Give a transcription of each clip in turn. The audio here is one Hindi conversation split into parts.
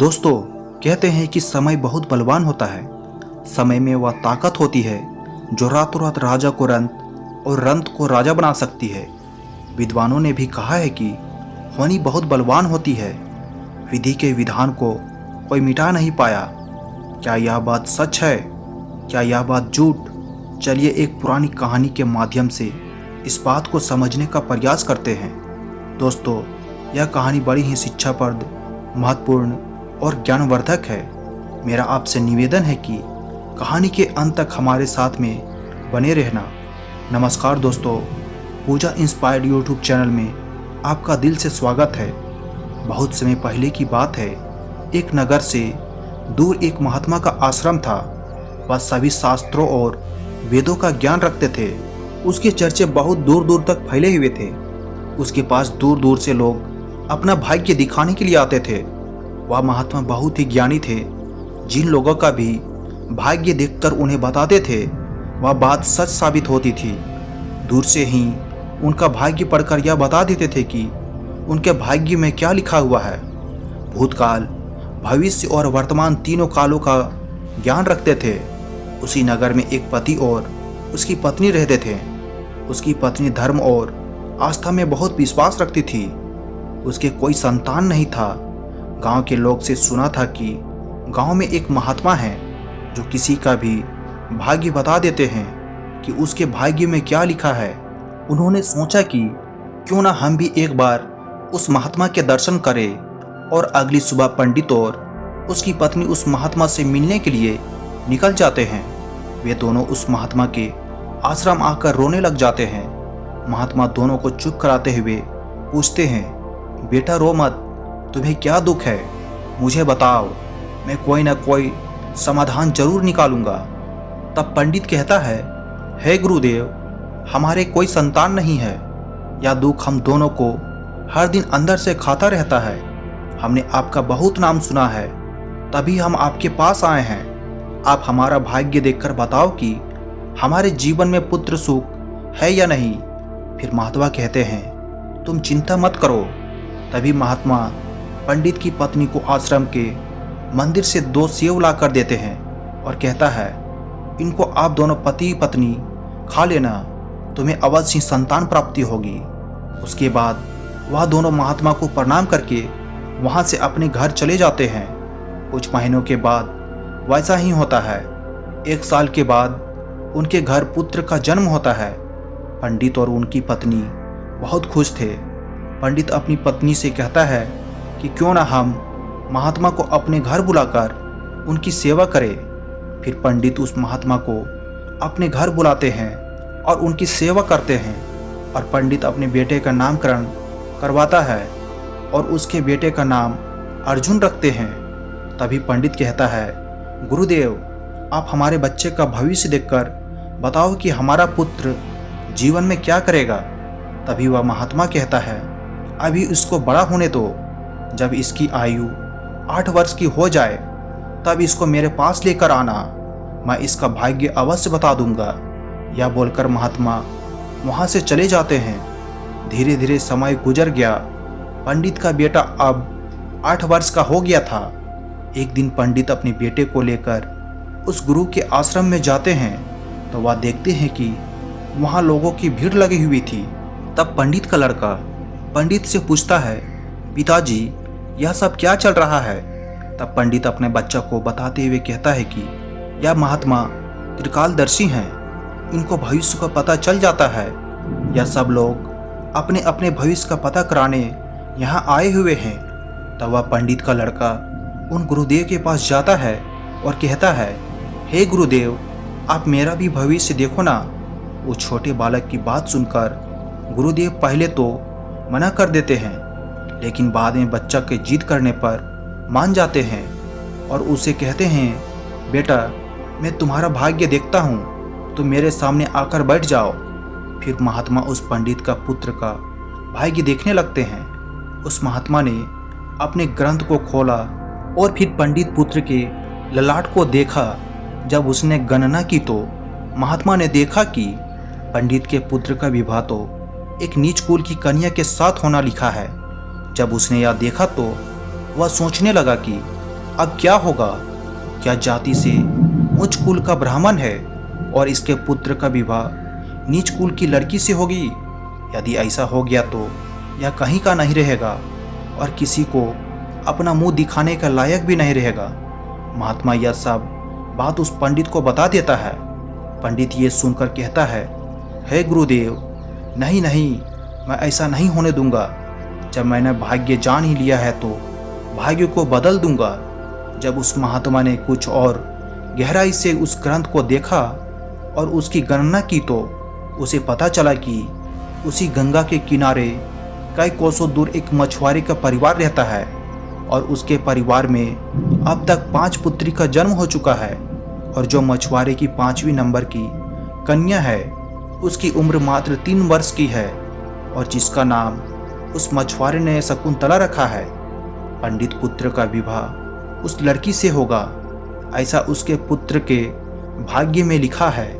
दोस्तों, कहते हैं कि समय बहुत बलवान होता है। समय में वह ताकत होती है जो रातों रात राजा को रंत और रंत को राजा बना सकती है। विद्वानों ने भी कहा है कि होनी बहुत बलवान होती है। विधि के विधान को कोई मिटा नहीं पाया। क्या यह बात सच है? क्या यह बात झूठ? चलिए एक पुरानी कहानी के माध्यम से इस बात को समझने का प्रयास करते हैं। दोस्तों, यह कहानी बड़ी ही शिक्षाप्रद, महत्वपूर्ण और ज्ञानवर्धक है। मेरा आपसे निवेदन है कि कहानी के अंत तक हमारे साथ में बने रहना। नमस्कार दोस्तों, पूजा इंस्पायर्ड यूट्यूब चैनल में आपका दिल से स्वागत है। बहुत समय पहले की बात है। एक नगर से दूर एक महात्मा का आश्रम था। वह सभी शास्त्रों और वेदों का ज्ञान रखते थे। उसके चर्चे बहुत दूर दूर तक फैले हुए थे। उसके पास दूर दूर से लोग अपना भाग्य दिखाने के लिए आते थे। वह महात्मा बहुत ही ज्ञानी थे। जिन लोगों का भी भाग्य देखकर उन्हें बताते थे, वह बात सच साबित होती थी। दूर से ही उनका भाग्य पढ़कर यह बता देते थे कि उनके भाग्य में क्या लिखा हुआ है। भूतकाल, भविष्य और वर्तमान तीनों कालों का ज्ञान रखते थे। उसी नगर में एक पति और उसकी पत्नी रहते थे। उसकी पत्नी धर्म और आस्था में बहुत विश्वास रखती थी। उसके कोई संतान नहीं था। गांव के लोग से सुना था कि गांव में एक महात्मा है जो किसी का भी भाग्य बता देते हैं कि उसके भाग्य में क्या लिखा है। उन्होंने सोचा कि क्यों ना हम भी एक बार उस महात्मा के दर्शन करें। और अगली सुबह पंडित और उसकी पत्नी उस महात्मा से मिलने के लिए निकल जाते हैं। वे दोनों उस महात्मा के आश्रम आकर रोने लग जाते हैं। महात्मा दोनों को चुप कराते हुए पूछते हैं, बेटा रो मत, तुम्हें क्या दुख है? मुझे बताओ, मैं कोई ना कोई समाधान जरूर निकालूंगा। तब पंडित कहता है, हे गुरुदेव, हमारे कोई संतान नहीं है। यह दुख हम दोनों को हर दिन अंदर से खाता रहता है। हमने आपका बहुत नाम सुना है, तभी हम आपके पास आए हैं। आप हमारा भाग्य देखकर बताओ कि हमारे जीवन में पुत्र सुख है या नहीं। फिर महात्मा कहते हैं, तुम चिंता मत करो। तभी महात्मा पंडित की पत्नी को आश्रम के मंदिर से 2 सेव ला कर देते हैं और कहता है, इनको आप दोनों पति पत्नी खा लेना, तुम्हें अवश्य संतान प्राप्ति होगी। उसके बाद वह दोनों महात्मा को प्रणाम करके वहां से अपने घर चले जाते हैं। कुछ महीनों के बाद वैसा ही होता है। 1 साल के बाद उनके घर पुत्र का जन्म होता है। पंडित और उनकी पत्नी बहुत खुश थे। पंडित अपनी पत्नी से कहता है कि क्यों ना हम महात्मा को अपने घर बुलाकर उनकी सेवा करें। फिर पंडित उस महात्मा को अपने घर बुलाते हैं और उनकी सेवा करते हैं। और पंडित अपने बेटे का नामकरण करवाता है और उसके बेटे का नाम अर्जुन रखते हैं। तभी पंडित कहता है, गुरुदेव, आप हमारे बच्चे का भविष्य देखकर बताओ कि हमारा पुत्र जीवन में क्या करेगा। तभी वह महात्मा कहता है, अभी इसको बड़ा होने दो। जब इसकी आयु 8 वर्ष की हो जाए तब इसको मेरे पास लेकर आना, मैं इसका भाग्य अवश्य बता दूंगा। यह बोलकर महात्मा वहां से चले जाते हैं। धीरे धीरे समय गुजर गया। पंडित का बेटा अब 8 वर्ष का हो गया था। एक दिन पंडित अपने बेटे को लेकर उस गुरु के आश्रम में जाते हैं तो वह देखते हैं कि वहां लोगों की भीड़ लगी हुई थी। तब पंडित का लड़का पंडित से पूछता है, पिताजी, यह सब क्या चल रहा है? तब पंडित अपने बच्चा को बताते हुए कहता है कि यह महात्मा त्रिकालदर्शी हैं। इनको भविष्य का पता चल जाता है। यह सब लोग अपने अपने भविष्य का पता कराने यहाँ आए हुए हैं। तब वह पंडित का लड़का उन गुरुदेव के पास जाता है और कहता है, हे गुरुदेव, आप मेरा भी भविष्य देखो ना। वो छोटे बालक की बात सुनकर गुरुदेव पहले तो मना कर देते हैं, लेकिन बाद में बच्चा के जिद करने पर मान जाते हैं और उसे कहते हैं, बेटा, मैं तुम्हारा भाग्य देखता हूँ, तुम मेरे सामने आकर बैठ जाओ। फिर महात्मा उस पंडित का पुत्र का भाग्य देखने लगते हैं। उस महात्मा ने अपने ग्रंथ को खोला और फिर पंडित पुत्र के ललाट को देखा। जब उसने गणना की तो महात्मा ने देखा कि पंडित के पुत्र का विवाह तो एक नीच कुल की कन्या के साथ होना लिखा है। जब उसने यह देखा तो वह सोचने लगा कि अब क्या होगा? क्या जाति से उच्च कुल का ब्राह्मण है और इसके पुत्र का विवाह नीच कुल की लड़की से होगी? यदि ऐसा हो गया तो यह कहीं का नहीं रहेगा और किसी को अपना मुंह दिखाने का लायक भी नहीं रहेगा। महात्मा यह सब बात उस पंडित को बता देता है। पंडित ये सुनकर कहता है, हे गुरुदेव, नहीं नहीं, मैं ऐसा नहीं होने दूंगा। जब मैंने भाग्य जान ही लिया है तो भाग्य को बदल दूंगा। जब उस महात्मा ने कुछ और गहराई से उस ग्रंथ को देखा और उसकी गणना की तो उसे पता चला कि उसी गंगा के किनारे कई कोसों दूर एक मछुआरे का परिवार रहता है और उसके परिवार में अब तक 5 पुत्री का जन्म हो चुका है और जो मछुआरे की 5वीं नंबर की कन्या है उसकी उम्र मात्र 3 वर्ष की है और जिसका नाम उस मछुआरे ने शकुंतला रखा है। पंडित पुत्र का विवाह उस लड़की से होगा, ऐसा उसके पुत्र के भाग्य में लिखा है।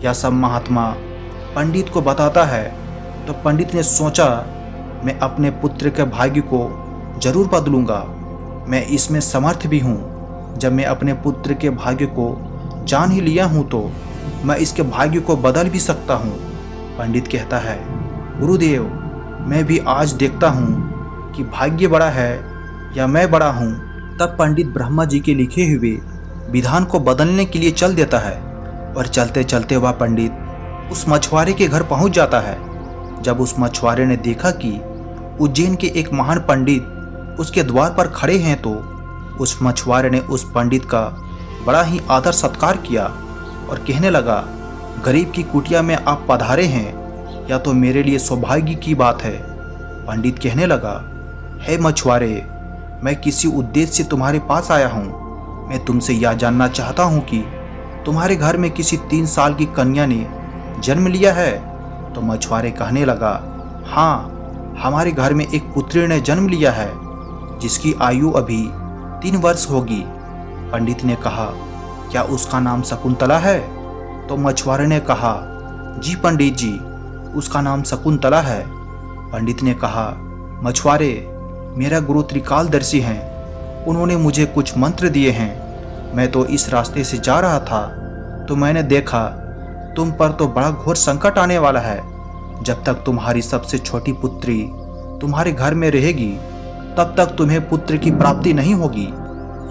यह सब महात्मा पंडित को बताता है तो पंडित ने सोचा, मैं अपने पुत्र के भाग्य को जरूर बदलूंगा। मैं इसमें समर्थ भी हूँ। जब मैं अपने पुत्र के भाग्य को जान ही लिया हूँ तो मैं इसके भाग्य को बदल भी सकता हूँ। पंडित कहता है, गुरुदेव, मैं भी आज देखता हूँ कि भाग्य बड़ा है या मैं बड़ा हूँ। तब पंडित ब्रह्मा जी के लिखे हुए विधान को बदलने के लिए चल देता है और चलते चलते वह पंडित उस मछुआरे के घर पहुँच जाता है। जब उस मछुआरे ने देखा कि उज्जैन के एक महान पंडित उसके द्वार पर खड़े हैं तो उस मछुआरे ने उस पंडित का बड़ा ही आदर सत्कार किया और कहने लगा, गरीब की कुटिया में आप पधारे हैं, या तो मेरे लिए सौभाग्य की बात है। पंडित कहने लगा, हे मछुआरे, मैं किसी उद्देश्य से तुम्हारे पास आया हूँ। मैं तुमसे यह जानना चाहता हूँ कि तुम्हारे घर में किसी 3 साल की कन्या ने जन्म लिया है? तो मछुआरे कहने लगा, हाँ, हमारे घर में एक पुत्री ने जन्म लिया है जिसकी आयु अभी 3 वर्ष होगी। पंडित ने कहा, क्या उसका नाम शकुंतला है? तो मछुआरे ने कहा, जी पंडित जी, उसका नाम शकुंतला है। पंडित ने कहा, मछुआरे, मेरा गुरु त्रिकालदर्शी हैं, उन्होंने मुझे कुछ मंत्र दिए हैं। मैं तो इस रास्ते से जा रहा था तो मैंने देखा तुम पर तो बड़ा घोर संकट आने वाला है। जब तक तुम्हारी सबसे छोटी पुत्री तुम्हारे घर में रहेगी तब तक तुम्हें पुत्र की प्राप्ति नहीं होगी।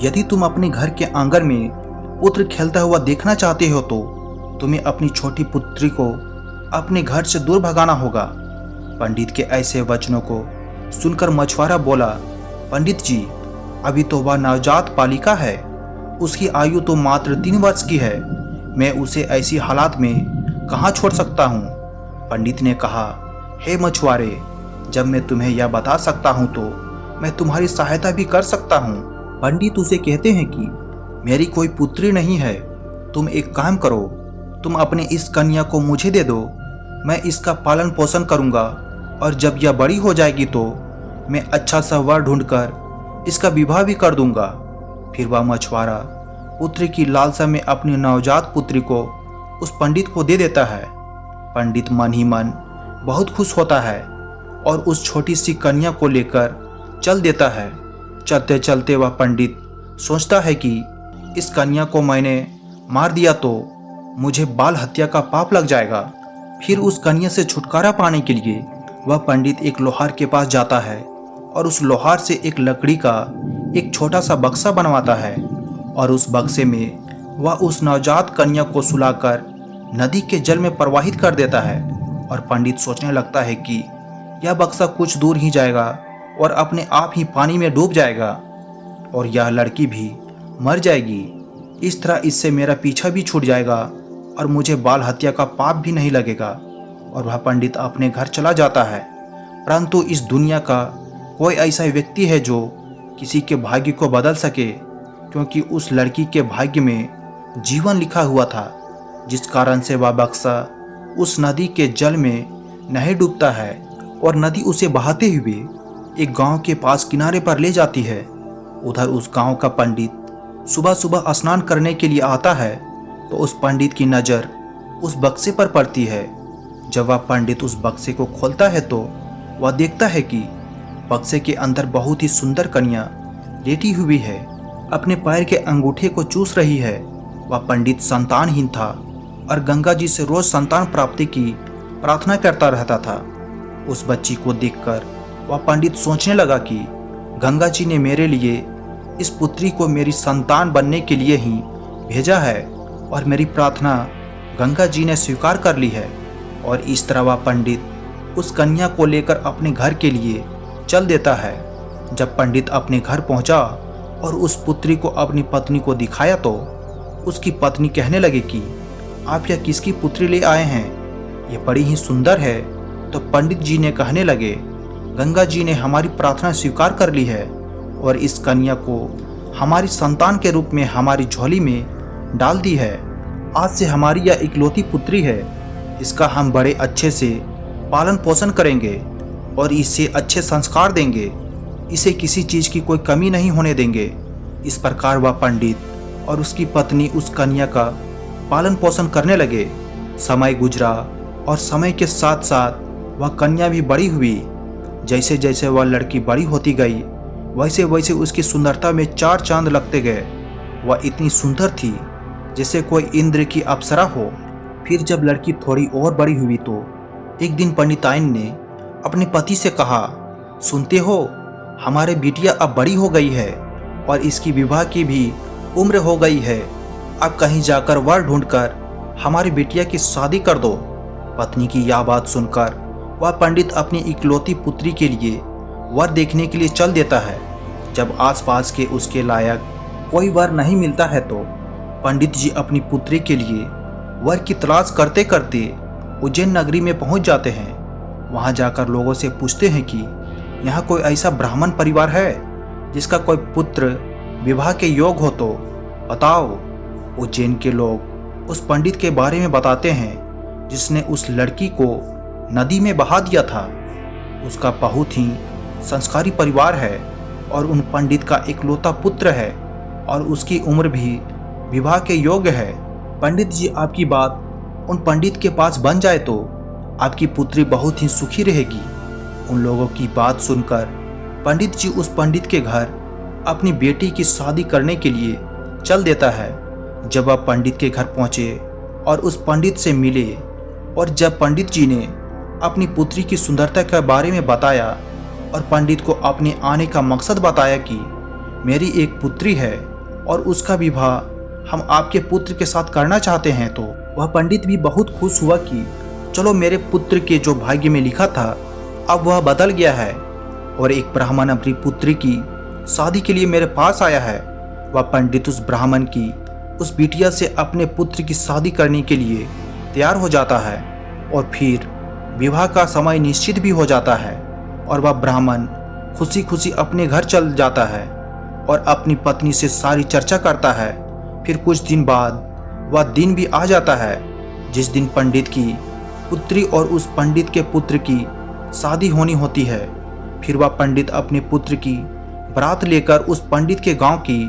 यदि तुम अपने घर के आंगन में पुत्र खेलता हुआ देखना चाहते हो तो तुम्हें अपनी छोटी पुत्री को अपने घर से दूर भगाना होगा। पंडित के ऐसे वचनों को सुनकर मछुआरा बोला, पंडित जी, अभी तो वह नवजात बालिका है, उसकी आयु तो मात्र 3 वर्ष की है। मैं उसे ऐसी हालात में कहाँ छोड़ सकता हूँ? पंडित ने कहा, हे मछुआरे, जब मैं तुम्हें यह बता सकता हूँ तो मैं तुम्हारी सहायता भी कर सकता हूँ। पंडित उसे कहते हैं कि मेरी कोई पुत्री नहीं है, तुम एक काम करो, तुम अपनी इस कन्या को मुझे दे दो, मैं इसका पालन पोषण करूँगा और जब यह बड़ी हो जाएगी तो मैं अच्छा सा वर ढूंढकर इसका विवाह भी कर दूंगा। फिर वह मछुआरा पुत्र की लालसा में अपनी नवजात पुत्री को उस पंडित को दे देता है। पंडित मन ही मन बहुत खुश होता है और उस छोटी सी कन्या को लेकर चल देता है। चलते चलते वह पंडित सोचता है कि इस कन्या को मैंने मार दिया तो मुझे बाल हत्या का पाप लग जाएगा। फिर उस कन्या से छुटकारा पाने के लिए वह पंडित एक लोहार के पास जाता है और उस लोहार से एक लकड़ी का एक छोटा सा बक्सा बनवाता है और उस बक्से में वह उस नवजात कन्या को सुलाकर नदी के जल में प्रवाहित कर देता है। और पंडित सोचने लगता है कि यह बक्सा कुछ दूर ही जाएगा और अपने आप ही पानी में डूब जाएगा और यह लड़की भी मर जाएगी। इस तरह इससे मेरा पीछा भी छूट जाएगा और मुझे बाल हत्या का पाप भी नहीं लगेगा। और वह पंडित अपने घर चला जाता है। परंतु इस दुनिया का कोई ऐसा व्यक्ति है जो किसी के भाग्य को बदल सके, क्योंकि उस लड़की के भाग्य में जीवन लिखा हुआ था, जिस कारण से वह बक्सा उस नदी के जल में नहीं डूबता है और नदी उसे बहाते हुए एक गांव के पास किनारे पर ले जाती है। उधर उस गांव का पंडित सुबह सुबह स्नान करने के लिए आता है तो उस पंडित की नज़र उस बक्से पर पड़ती है। जब वह पंडित उस बक्से को खोलता है तो वह देखता है कि बक्से के अंदर बहुत ही सुंदर कन्या लेटी हुई है। अपने पैर के अंगूठे को चूस रही है। वह पंडित संतानहीन था और गंगा जी से रोज संतान प्राप्ति की प्रार्थना करता रहता था। उस बच्ची को देखकर वह पंडित सोचने लगा कि गंगा जी ने मेरे लिए इस पुत्री को मेरी संतान बनने के लिए ही भेजा है और मेरी प्रार्थना गंगा जी ने स्वीकार कर ली है। और इस तरह वह पंडित उस कन्या को लेकर अपने घर के लिए चल देता है। जब पंडित अपने घर पहुंचा और उस पुत्री को अपनी पत्नी को दिखाया तो उसकी पत्नी कहने लगी कि आप यह किसकी पुत्री ले आए हैं, ये बड़ी ही सुंदर है। तो पंडित जी ने कहने लगे, गंगा जी ने हमारी प्रार्थना स्वीकार कर ली है और इस कन्या को हमारी संतान के रूप में हमारी झोली में डाल दी है। आज से हमारी यह इकलौती पुत्री है, इसका हम बड़े अच्छे से पालन पोषण करेंगे और इसे अच्छे संस्कार देंगे, इसे किसी चीज़ की कोई कमी नहीं होने देंगे। इस प्रकार वह पंडित और उसकी पत्नी उस कन्या का पालन पोषण करने लगे। समय गुजरा और समय के साथ साथ वह कन्या भी बड़ी हुई। जैसे जैसे वह लड़की बड़ी होती गई वैसे वैसे उसकी सुंदरता में चार चांद लगते गए। वह इतनी सुंदर थी जैसे कोई इंद्र की अप्सरा हो। फिर जब लड़की थोड़ी और बड़ी हुई तो एक दिन पंडिताइन ने अपने पति से कहा, सुनते हो, हमारे बिटिया अब बड़ी हो गई है और इसकी विवाह की भी उम्र हो गई है। अब कहीं जाकर वर ढूंढकर हमारी बिटिया की शादी कर दो। पत्नी की यह बात सुनकर वह पंडित अपनी इकलौती पुत्री के लिए वर देखने के लिए चल देता है। जब आसपास के उसके लायक कोई वर नहीं मिलता है तो पंडित जी अपनी पुत्री के लिए वर की तलाश करते करते उज्जैन नगरी में पहुंच जाते हैं। वहां जाकर लोगों से पूछते हैं कि यहाँ कोई ऐसा ब्राह्मण परिवार है जिसका कोई पुत्र विवाह के योग हो तो बताओ। उज्जैन के लोग उस पंडित के बारे में बताते हैं जिसने उस लड़की को नदी में बहा दिया था। उसका बहुत ही संस्कारी परिवार है और उन पंडित का इकलौता पुत्र है और उसकी उम्र भी विवाह के योग्य है। पंडित जी, आपकी बात उन पंडित के पास बन जाए तो आपकी पुत्री बहुत ही सुखी रहेगी। उन लोगों की बात सुनकर पंडित जी उस पंडित के घर अपनी बेटी की शादी करने के लिए चल देता है। जब वह पंडित के घर पहुंचे और उस पंडित से मिले और जब पंडित जी ने अपनी पुत्री की सुंदरता के बारे में बताया और पंडित को अपने आने का मकसद बताया कि मेरी एक पुत्री है और उसका विवाह हम आपके पुत्र के साथ करना चाहते हैं, तो वह पंडित भी बहुत खुश हुआ कि चलो, मेरे पुत्र के जो भाग्य में लिखा था अब वह बदल गया है और एक ब्राह्मण अपनी पुत्री की शादी के लिए मेरे पास आया है। वह पंडित उस ब्राह्मण की उस बिटिया से अपने पुत्र की शादी करने के लिए तैयार हो जाता है और फिर विवाह का समय निश्चित भी हो जाता है और वह ब्राह्मण खुशी खुशी अपने घर चल जाता है और अपनी पत्नी से सारी चर्चा करता है। फिर कुछ दिन बाद वह दिन भी आ जाता है जिस दिन पंडित की पुत्री और उस पंडित के पुत्र की शादी होनी होती है। फिर वह पंडित अपने पुत्र की बारात लेकर उस पंडित के गांव की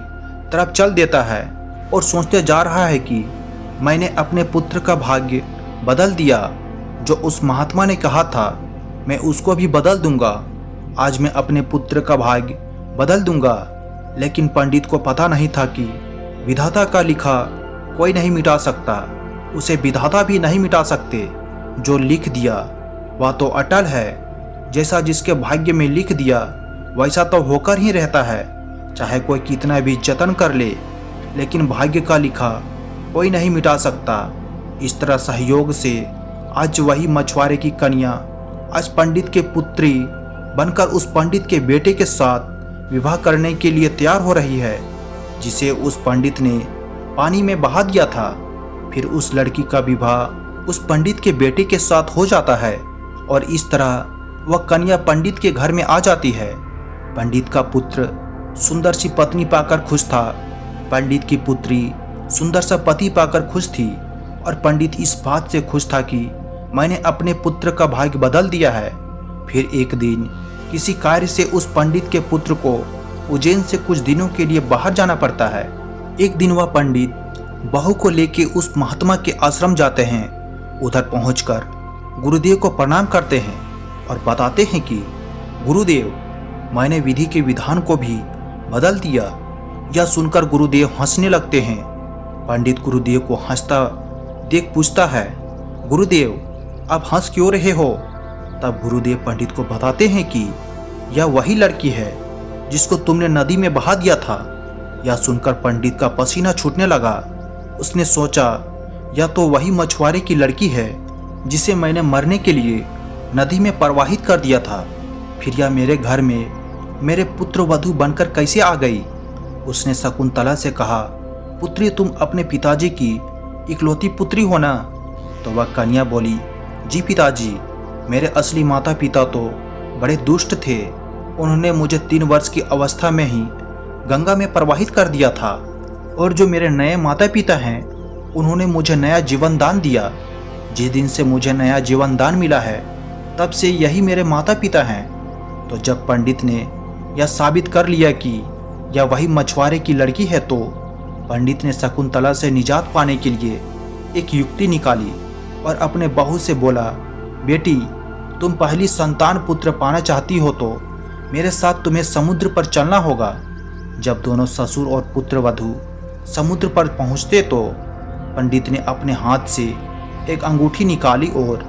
तरफ चल देता है और सोचते जा रहा है कि मैंने अपने पुत्र का भाग्य बदल दिया। जो उस महात्मा ने कहा था मैं उसको भी बदल दूंगा। आज मैं अपने पुत्र का भाग्य बदल दूंगा। लेकिन पंडित को पता नहीं था कि विधाता का लिखा कोई नहीं मिटा सकता, उसे विधाता भी नहीं मिटा सकते। जो लिख दिया वह तो अटल है। जैसा जिसके भाग्य में लिख दिया वैसा तो होकर ही रहता है, चाहे कोई कितना भी जतन कर ले, लेकिन भाग्य का लिखा कोई नहीं मिटा सकता। इस तरह सहयोग से आज वही मछुआरे की कन्या आज पंडित के पुत्री बनकर उस पंडित के बेटे के साथ विवाह करने के लिए तैयार हो रही है, जिसे उस पंडित ने पानी में बहा दिया था। फिर उस लड़की का विवाह उस पंडित के बेटे के साथ हो जाता है और इस तरह वह कन्या पंडित के घर में आ जाती है। पंडित का पुत्र सुंदर सी पत्नी पाकर खुश था, पंडित की पुत्री सुंदर सा पति पाकर खुश थी और पंडित इस बात से खुश था कि मैंने अपने पुत्र का भाग्य बदल दिया है। फिर एक दिन किसी कार्य से उस पंडित के पुत्र को उज्जैन से कुछ दिनों के लिए बाहर जाना पड़ता है। एक दिन वह पंडित बहू को लेके उस महात्मा के आश्रम जाते हैं। उधर पहुंचकर गुरुदेव को प्रणाम करते हैं और बताते हैं कि गुरुदेव, मैंने विधि के विधान को भी बदल दिया यह सुनकर गुरुदेव हंसने लगते हैं। पंडित गुरुदेव को हंसता देख पूछता है, गुरुदेव आप हंस क्यों रहे हो? तब गुरुदेव पंडित को बताते हैं कि यह वही लड़की है जिसको तुमने नदी में बहा दिया था। यह सुनकर पंडित का पसीना छूटने लगा। उसने सोचा, यह तो वही मछुआरे की लड़की है जिसे मैंने मरने के लिए नदी में प्रवाहित कर दिया था। फिर यह मेरे घर में मेरे पुत्र वधू बनकर कैसे आ गई? उसने शकुंतला से कहा, पुत्री तुम अपने पिताजी की इकलौती पुत्री हो ना? तो वह कन्या बोली, जी पिताजी, मेरे असली माता पिता तो बड़े दुष्ट थे। उन्होंने मुझे 3 वर्ष की अवस्था में ही गंगा में प्रवाहित कर दिया था। और जो मेरे नए माता पिता हैं उन्होंने मुझे नया जीवन दान दिया। जिस दिन से मुझे नया जीवन दान मिला है तब से यही मेरे माता पिता हैं। तो जब पंडित ने यह साबित कर लिया कि यह वही मछुआरे की लड़की है तो पंडित ने शकुंतला से निजात पाने के लिए एक युक्ति निकाली और अपने बहू से बोला, बेटी तुम पहली संतान पुत्र पाना चाहती हो तो मेरे साथ तुम्हें समुद्र पर चलना होगा। जब दोनों ससुर और पुत्र वधू समुद्र पर पहुंचते तो पंडित ने अपने हाथ से एक अंगूठी निकाली और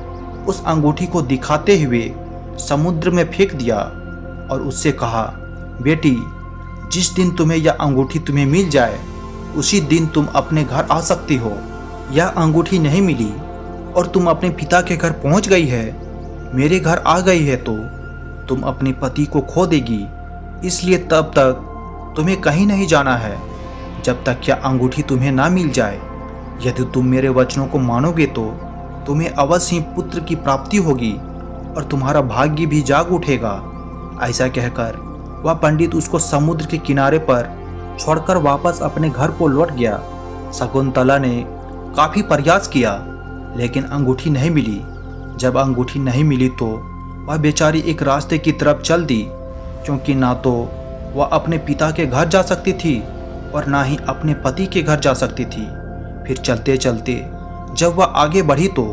उस अंगूठी को दिखाते हुए समुद्र में फेंक दिया और उससे कहा, बेटी जिस दिन तुम्हें यह अंगूठी तुम्हें मिल जाए उसी दिन तुम अपने घर आ सकती हो। यह अंगूठी नहीं मिली और तुम अपने पिता के घर पहुंच गई है, मेरे घर आ गई है तो तुम अपने पति को खो देगी। इसलिए तब तक तुम्हें कहीं नहीं जाना है जब तक यह अंगूठी तुम्हें ना मिल जाए। यदि तुम मेरे वचनों को मानोगे तो तुम्हें अवश्य ही पुत्र की प्राप्ति होगी और तुम्हारा भाग्य भी जाग उठेगा। ऐसा कहकर वह पंडित उसको समुद्र के किनारे पर छोड़कर वापस अपने घर को लौट गया। शकुंतला ने काफी प्रयास किया लेकिन अंगूठी नहीं मिली। जब अंगूठी नहीं मिली तो वह बेचारी एक रास्ते की तरफ चल दी, क्योंकि ना तो वह अपने पिता के घर जा सकती थी और ना ही अपने पति के घर जा सकती थी। फिर चलते चलते जब वह आगे बढ़ी तो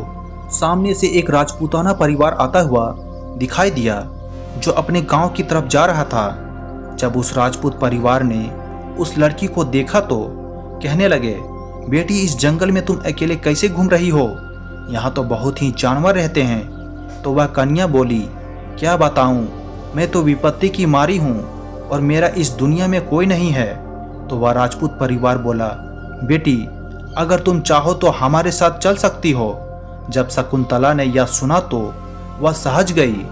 सामने से एक राजपूताना परिवार आता हुआ दिखाई दिया जो अपने गांव की तरफ जा रहा था। जब उस राजपूत परिवार ने उस लड़की को देखा तो कहने लगे, बेटी इस जंगल में तुम अकेले कैसे घूम रही हो? यहाँ तो बहुत ही जानवर रहते हैं। तो वह कन्या बोली, क्या बताऊं, मैं तो विपत्ति की मारी हूँ और मेरा इस दुनिया में कोई नहीं है। तो वह राजपूत परिवार बोला, बेटी अगर तुम चाहो तो हमारे साथ चल सकती हो। जब शकुंतला ने यह सुना तो वह सहज गई,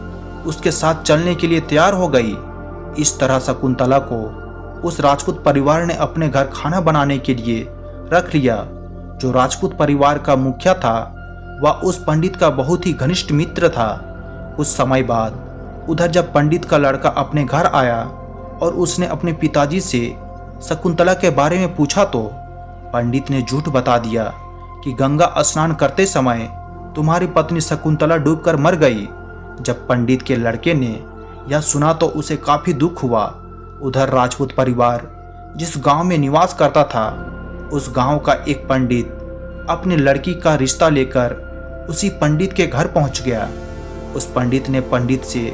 उसके साथ चलने के लिए तैयार हो गई। इस तरह शकुंतला को उस राजपूत परिवार ने अपने घर खाना बनाने के लिए रख लिया। जो राजपूत परिवार का मुखिया था वह उस पंडित का बहुत ही घनिष्ठ मित्र था। कुछ समय बाद उधर जब पंडित का लड़का अपने घर आया और उसने अपने पिताजी से शकुंतला के बारे में पूछा तो पंडित ने झूठ बता दिया कि गंगा स्नान करते समय तुम्हारी पत्नी शकुंतला डूबकर मर गई। जब पंडित के लड़के ने यह सुना तो उसे काफी दुख हुआ। उधर राजपूत परिवार जिस गांव में निवास करता था उस गांव का एक पंडित अपनी लड़की का रिश्ता लेकर उसी पंडित के घर पहुंच गया। उस पंडित ने पंडित से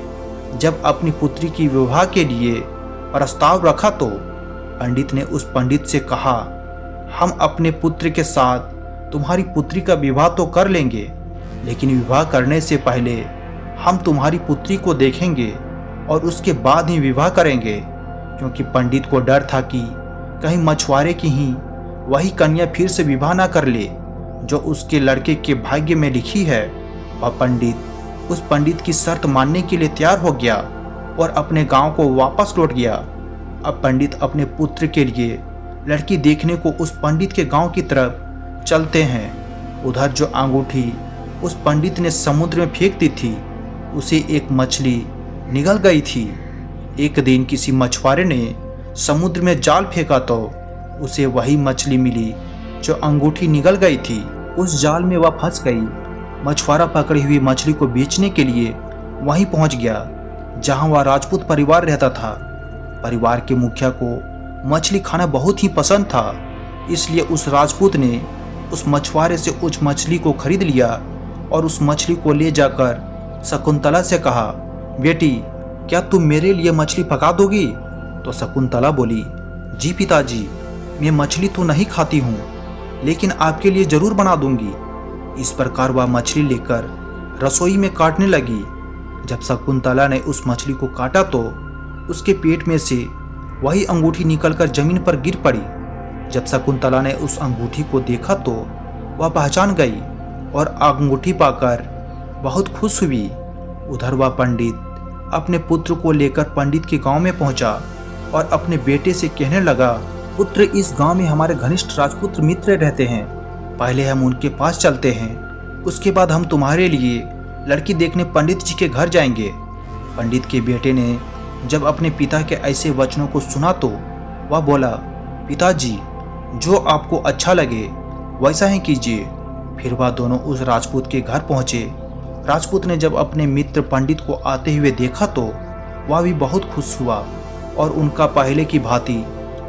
जब अपनी पुत्री की विवाह के लिए प्रस्ताव रखा तो पंडित ने उस पंडित से कहा, हम अपने पुत्र के साथ तुम्हारी पुत्री का विवाह तो कर लेंगे, लेकिन विवाह करने से पहले हम तुम्हारी पुत्री को देखेंगे और उसके बाद ही विवाह करेंगे। क्योंकि पंडित को डर था कि कहीं मछुआरे की ही वही कन्या फिर से विवाह ना कर ले जो उसके लड़के के भाग्य में लिखी है। वह पंडित उस पंडित की शर्त मानने के लिए तैयार हो गया और अपने गांव को वापस लौट गया। अब पंडित अपने पुत्र के लिए लड़की देखने को उस पंडित के गांव की तरफ चलते हैं। उधर जो अंगूठी उस पंडित ने समुद्र में फेंक दी थी उसे एक मछली निगल गई थी। एक दिन किसी मछुआरे ने समुद्र में जाल फेंका तो उसे वही मछली मिली जो अंगूठी निगल गई थी। उस जाल में वह फंस गई। मछुआरा पकड़ी हुई मछली को बेचने के लिए वहीं पहुंच गया जहां वह राजपूत परिवार रहता था। परिवार के मुखिया को मछली खाना बहुत ही पसंद था, इसलिए उस राजपूत ने उस मछुआरे से उस मछली को खरीद लिया और उस मछली को ले जाकर शकुंतला से कहा, बेटी क्या तुम मेरे लिए मछली पका दोगी? तो शकुंतला बोली, जी पिताजी, मैं मछली तो नहीं खाती हूँ, लेकिन आपके लिए जरूर बना दूंगी। इस प्रकार वह मछली लेकर रसोई में काटने लगी। जब शकुंतला ने उस मछली को काटा तो उसके पेट में से वही अंगूठी निकलकर जमीन पर गिर पड़ी। जब शकुंतला ने उस अंगूठी को देखा तो वह पहचान गई और अंगूठी पाकर बहुत खुश हुई। उधर वह पंडित अपने पुत्र को लेकर पंडित के गांव में पहुंचा और अपने बेटे से कहने लगा, पुत्र, इस गांव में हमारे घनिष्ठ राजपुत्र मित्र रहते हैं। पहले हम उनके पास चलते हैं, उसके बाद हम तुम्हारे लिए लड़की देखने पंडित जी के घर जाएंगे। पंडित के बेटे ने जब अपने पिता के ऐसे वचनों को सुना तो वह बोला, पिताजी, जो आपको अच्छा लगे वैसा ही कीजिए। फिर वह दोनों उस राजपूत के घर पहुंचे। राजपूत ने जब अपने मित्र पंडित को आते हुए देखा तो वह भी बहुत खुश हुआ और उनका पहले की भांति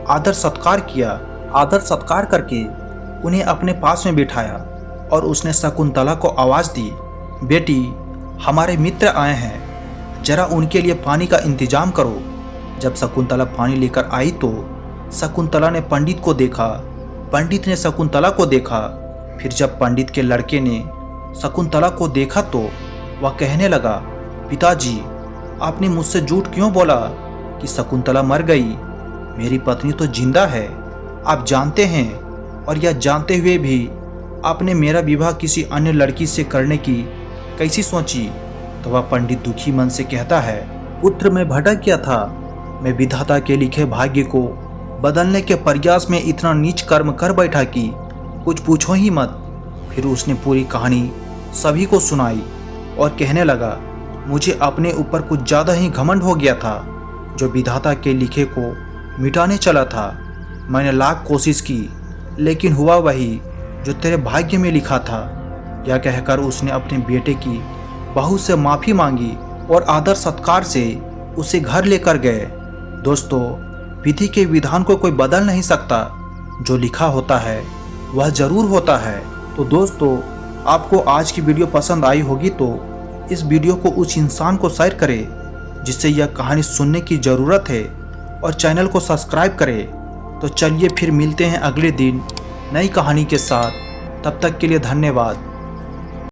आदर सत्कार किया। आदर सत्कार करके उन्हें अपने पास में बिठाया और उसने शकुंतला को आवाज़ दी, बेटी, हमारे मित्र आए हैं, जरा उनके लिए पानी का इंतजाम करो। जब शकुंतला पानी लेकर आई तो शकुंतला ने पंडित को देखा, पंडित ने शकुंतला को देखा। फिर जब पंडित के लड़के ने शकुंतला को देखा तो वह कहने लगा, पिताजी, आपने मुझसे झूठ क्यों बोला कि शकुंतला मर गई? मेरी पत्नी तो जिंदा है, आप जानते हैं, और यह जानते हुए भी आपने मेरा विवाह किसी अन्य लड़की से करने की कैसी सोची? तो वह पंडित दुखी मन से कहता है, पुत्र, मैं भटक गया था। मैं विधाता के लिखे भाग्य को बदलने के प्रयास में इतना नीच कर्म कर बैठा कि कुछ पूछो ही मत। फिर उसने पूरी कहानी सभी को सुनाई और कहने लगा, मुझे अपने ऊपर कुछ ज़्यादा ही घमंड हो गया था, जो विधाता के लिखे को मिटाने चला था। मैंने लाख कोशिश की, लेकिन हुआ वही जो तेरे भाग्य में लिखा था। यह कहकर उसने अपने बेटे की बहू से माफ़ी मांगी और आदर सत्कार से उसे घर लेकर गए। दोस्तों, विधि के विधान को कोई बदल नहीं सकता, जो लिखा होता है वह ज़रूर होता है। तो दोस्तों, आपको आज की वीडियो पसंद आई होगी तो इस वीडियो को उस इंसान को शेयर करें जिससे यह कहानी सुनने की ज़रूरत है, और चैनल को सब्सक्राइब करें। तो चलिए फिर मिलते हैं अगले दिन नई कहानी के साथ। तब तक के लिए धन्यवाद।